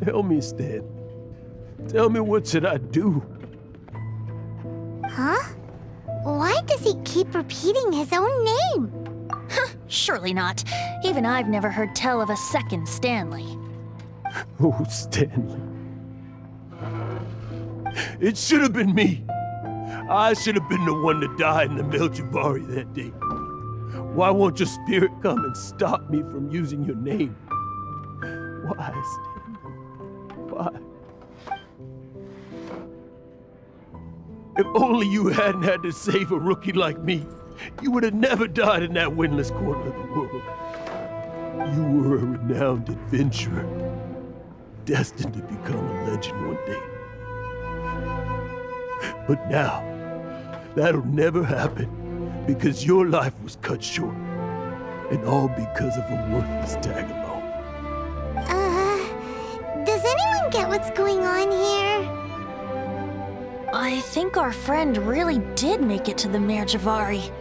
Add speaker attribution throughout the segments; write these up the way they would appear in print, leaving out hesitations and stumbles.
Speaker 1: Tell me, Stan. Tell me, what should I do?
Speaker 2: Huh? Why does he keep repeating his own name?
Speaker 3: Surely not. Even I've never heard tell of a second Stanley.
Speaker 1: Oh, Stanley. It should have been me. I should have been the one to die in the Melchivari that day. Why won't your spirit come and stop me from using your name? Why, Stanley? Why? If only you hadn't had to save a rookie like me, you would have never died in that windless corner of the world. You were a renowned adventurer, destined to become a legend one day. But now, that'll never happen because your life was cut short, and all because of a worthless tag-along.
Speaker 2: Does anyone get what's going on here?
Speaker 3: I think our friend really did make it to the Melchivari.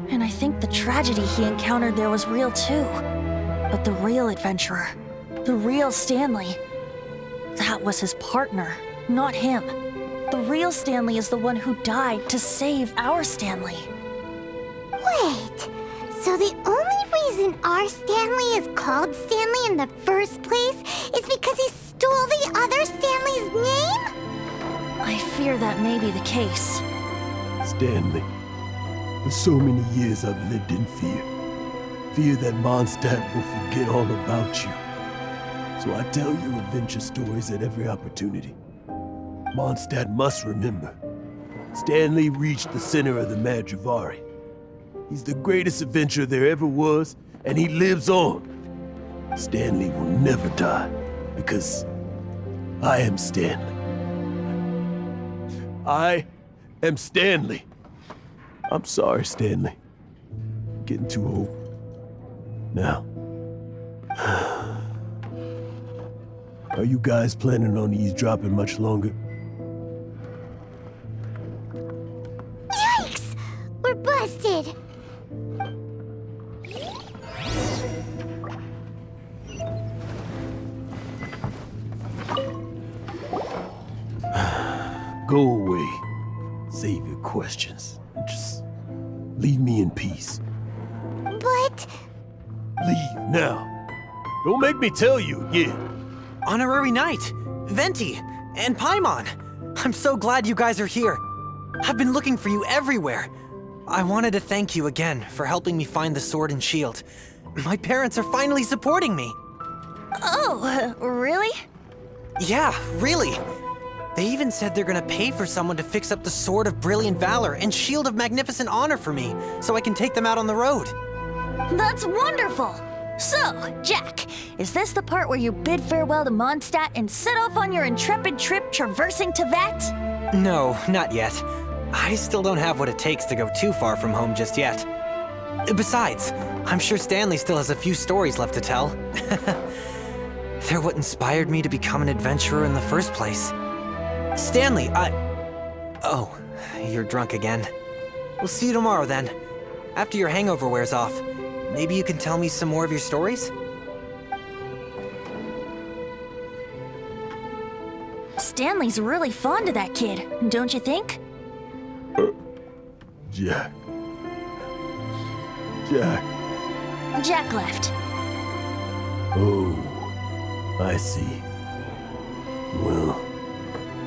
Speaker 3: And I think the tragedy he encountered there was real too. But the real adventurer, the real Stanley, that was his partner, not him. The real Stanley is the one who died to save our Stanley.
Speaker 2: Wait, so the only reason our Stanley is called Stanley in the first place is because he stole the other Stanley's name?
Speaker 3: I fear that may be the case.
Speaker 1: Stanley, for so many years I've lived in fear. Fear that Mondstadt will forget all about you. So I tell you adventure stories at every opportunity. Mondstadt must remember. Stanley reached the center of the Melchivari. He's the greatest adventurer there ever was, and he lives on. Stanley will never die, because I am Stanley. I am Stanley. I'm sorry, Stanley. I'm getting too old. Now, are you guys planning on eavesdropping much longer?
Speaker 2: Yikes! We're busted!
Speaker 1: Go away. Save your questions. And just leave me in peace.
Speaker 2: But...
Speaker 1: Leave now. Don't make me tell you again.
Speaker 4: Honorary Knight, Venti, and Paimon. I'm so glad you guys are here. I've been looking for you everywhere. I wanted to thank you again for helping me find the sword and shield. My parents are finally supporting me.
Speaker 3: Oh, really?
Speaker 4: Yeah, really. They even said they're gonna pay for someone to fix up the Sword of Brilliant Valor and Shield of Magnificent Honor for me, so I can take them out on the road.
Speaker 3: That's wonderful! So, Jack, is this the part where you bid farewell to Mondstadt and set off on your intrepid trip traversing Teyvat?
Speaker 4: No, not yet. I still don't have what it takes to go too far from home just yet. Besides, I'm sure Stanley still has a few stories left to tell. They're what inspired me to become an adventurer in the first place. Stanley, Oh, you're drunk again. We'll see you tomorrow then. After your hangover wears off. Maybe you can tell me some more of your stories?
Speaker 3: Stanley's really fond of that kid, don't you think?
Speaker 1: Jack.
Speaker 3: Jack left.
Speaker 1: Oh, I see. Well,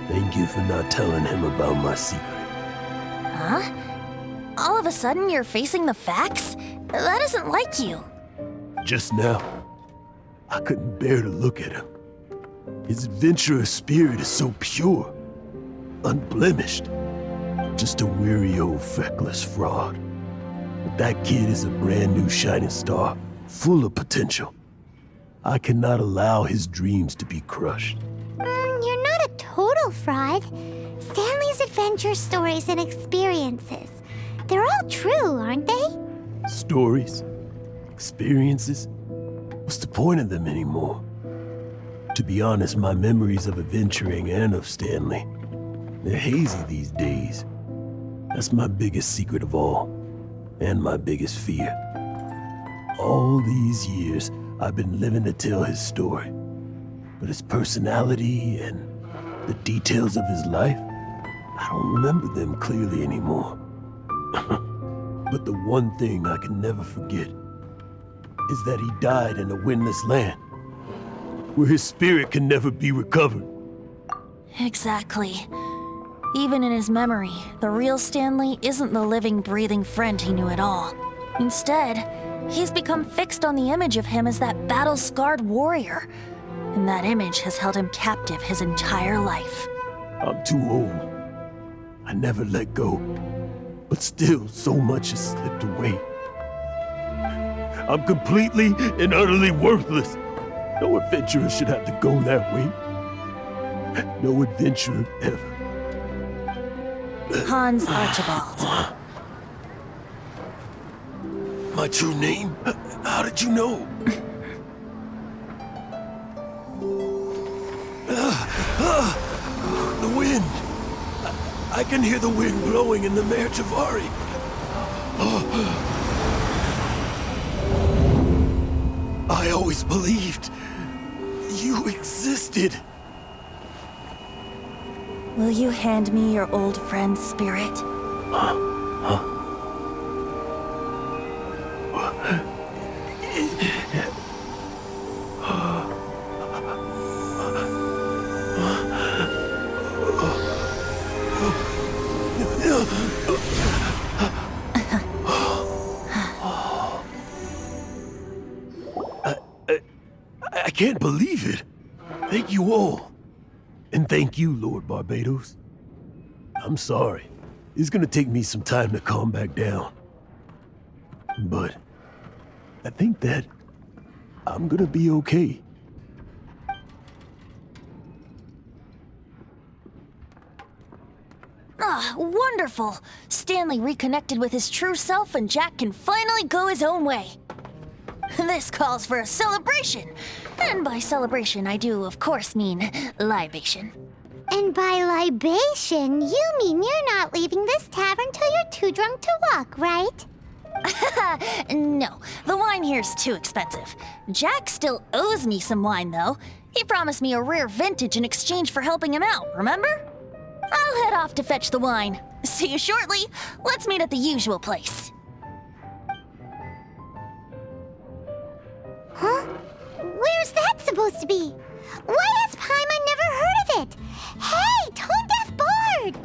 Speaker 1: thank you for not telling him about my secret.
Speaker 3: Huh? All of a sudden you're facing the facts? That isn't like you.
Speaker 1: Just now, I couldn't bear to look at him. His adventurous spirit is so pure, unblemished. Just a weary old feckless fraud. But that kid is a brand new shining star, full of potential. I cannot allow his dreams to be crushed.
Speaker 2: You're not a total fraud. Stanley's adventure stories and experiences. They're all true, aren't they?
Speaker 1: Stories? Experiences? What's the point of them anymore? To be honest, my memories of adventuring and of Stanley, they're hazy these days. That's my biggest secret of all, and my biggest fear. All these years, I've been living to tell his story. But his personality and the details of his life, I don't remember them clearly anymore. But the one thing I can never forget is that he died in a windless land, where his spirit can never be recovered.
Speaker 3: Exactly. Even in his memory, the real Stanley isn't the living, breathing friend he knew at all. Instead, he's become fixed on the image of him as that battle-scarred warrior. And that image has held him captive his entire life.
Speaker 1: I'm too old. I never let go. But still, so much has slipped away. I'm completely and utterly worthless. No adventurer should have to go that way. No adventurer ever.
Speaker 3: Hans Archibald.
Speaker 1: My true name? How did you know? The wind. I can hear the wind blowing in the Mare Javari. I always believed you existed.
Speaker 3: Will you hand me your old friend's spirit?
Speaker 1: I can't believe it. Thank you all. And thank you, Lord Barbados. I'm sorry. It's gonna take me some time to calm back down. But I think that I'm gonna be okay.
Speaker 3: Ah, wonderful! Stanley reconnected with his true self and Jack can finally go his own way. This calls for a celebration. And by celebration, I do, of course, mean libation.
Speaker 2: And by libation, you mean you're not leaving this tavern till you're too drunk to walk, right?
Speaker 3: No, the wine here's too expensive. Jack still owes me some wine, though. He promised me a rare vintage in exchange for helping him out, remember? I'll head off to fetch the wine. See you shortly. Let's meet at the usual place.
Speaker 2: Huh? Where's that supposed to be? Why has Paimon never heard of it? Hey, Tone Deaf Bard!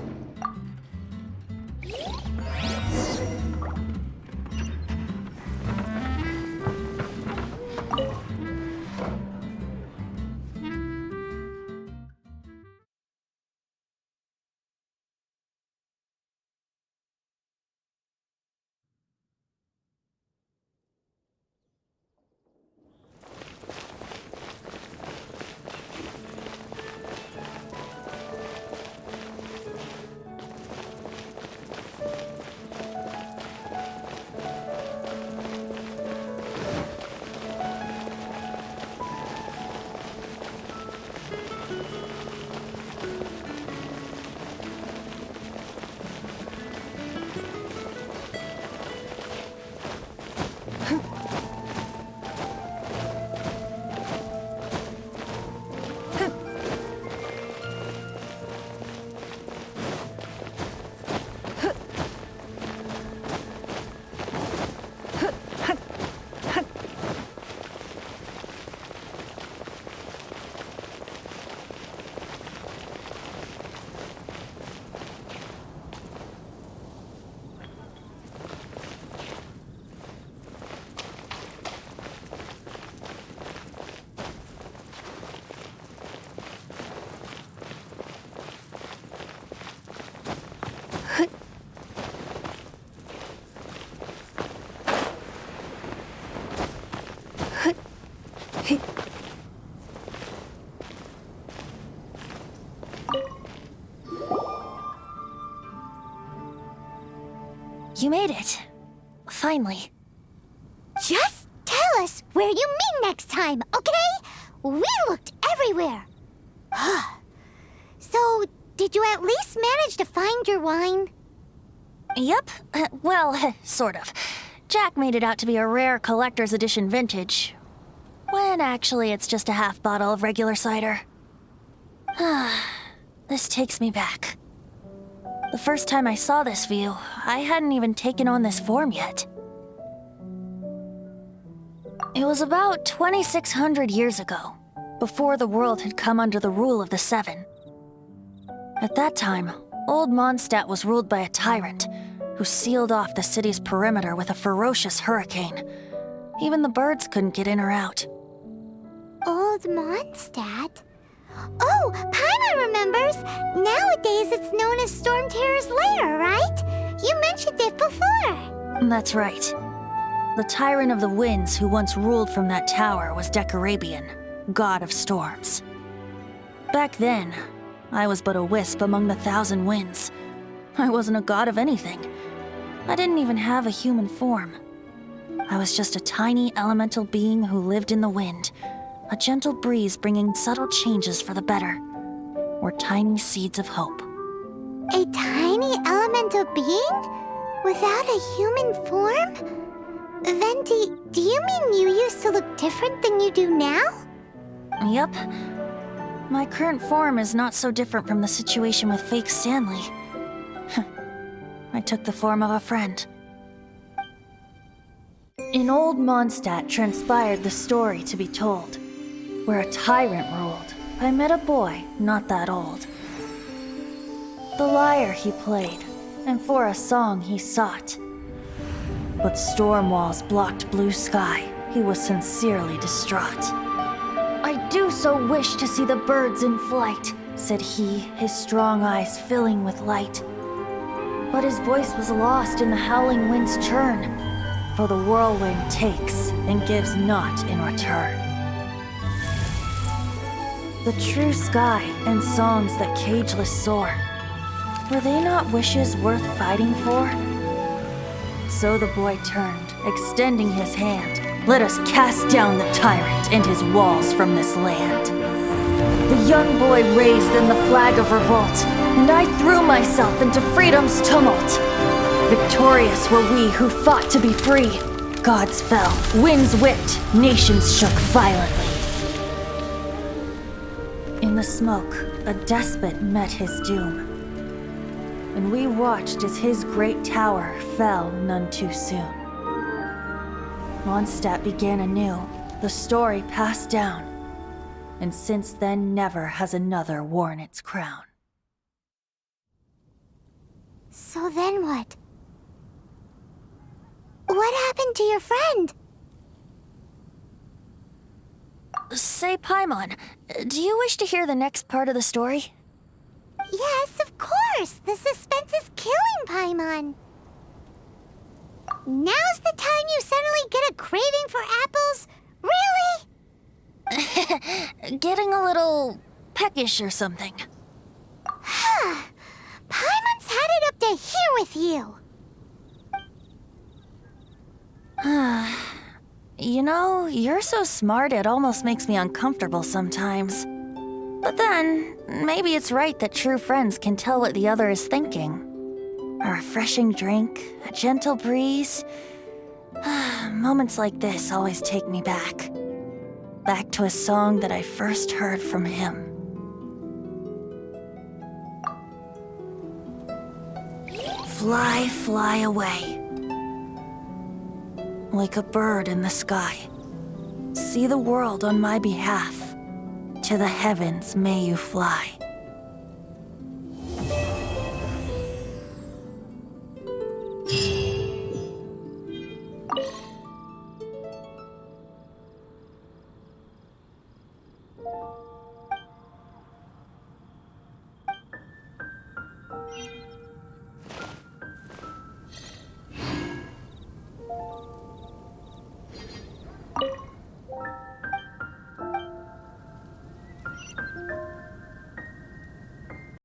Speaker 3: You made it. Finally.
Speaker 2: Just tell us where you meet next time, okay? We looked everywhere. So, did you at least manage to find your wine?
Speaker 3: Yep. Well, sort of. Jack made it out to be a rare collector's edition vintage, when actually it's just a half bottle of regular cider. This takes me back. The first time I saw this view, I hadn't even taken on this form yet. It was about 2,600 years ago, before the world had come under the rule of the Seven. At that time, Old Mondstadt was ruled by a tyrant who sealed off the city's perimeter with a ferocious hurricane. Even the birds couldn't get in or out.
Speaker 2: Old Mondstadt? Oh, Paimon remembers! Nowadays it's known as Storm Terror's lair, right? You mentioned it before.
Speaker 3: That's right. The Tyrant of the Winds who once ruled from that tower was Decarabian, god of storms. Back then, I was but a wisp among the thousand winds. I wasn't a god of anything. I didn't even have a human form. I was just a tiny elemental being who lived in the wind, a gentle breeze bringing subtle changes for the better, or tiny seeds of hope.
Speaker 2: A tiny elemental being? Without a human form? Venti, do you mean you used to look different than you do now?
Speaker 3: Yep. My current form is not so different from the situation with fake Stanley. I took the form of a friend. In Old Mondstadt transpired the story to be told, where a tyrant ruled. I met a boy not that old. The lyre he played, and for a song he sought. But storm walls blocked blue sky. He was sincerely distraught. I do so wish to see the birds in flight, said he, his strong eyes filling with light. But his voice was lost in the howling wind's churn, for the whirlwind takes and gives not in return. The true sky and songs that cageless soar, were they not wishes worth fighting for? So the boy turned, extending his hand. Let us cast down the tyrant and his walls from this land. The young boy raised then the flag of revolt, and I threw myself into freedom's tumult. Victorious were we who fought to be free. Gods fell, winds whipped, nations shook violently. In the smoke, a despot met his doom, and we watched as his great tower fell none too soon. Mondstadt began anew, the story passed down, and since then never has another worn its crown.
Speaker 2: So then what? What happened to your friend?
Speaker 3: Say, Paimon, do you wish to hear the next part of the story?
Speaker 2: Yes, of course! The suspense is killing, Paimon! Now's the time you suddenly get a craving for apples? Really?
Speaker 3: Getting a little peckish or something.
Speaker 2: Paimon's had it up to here with you!
Speaker 3: You know, you're so smart it almost makes me uncomfortable sometimes. But then, maybe it's right that true friends can tell what the other is thinking. A refreshing drink, a gentle breeze. Moments like this always take me back. Back to a song that I first heard from him. Fly, fly away. Like a bird in the sky. See the world on my behalf. To the heavens may you fly.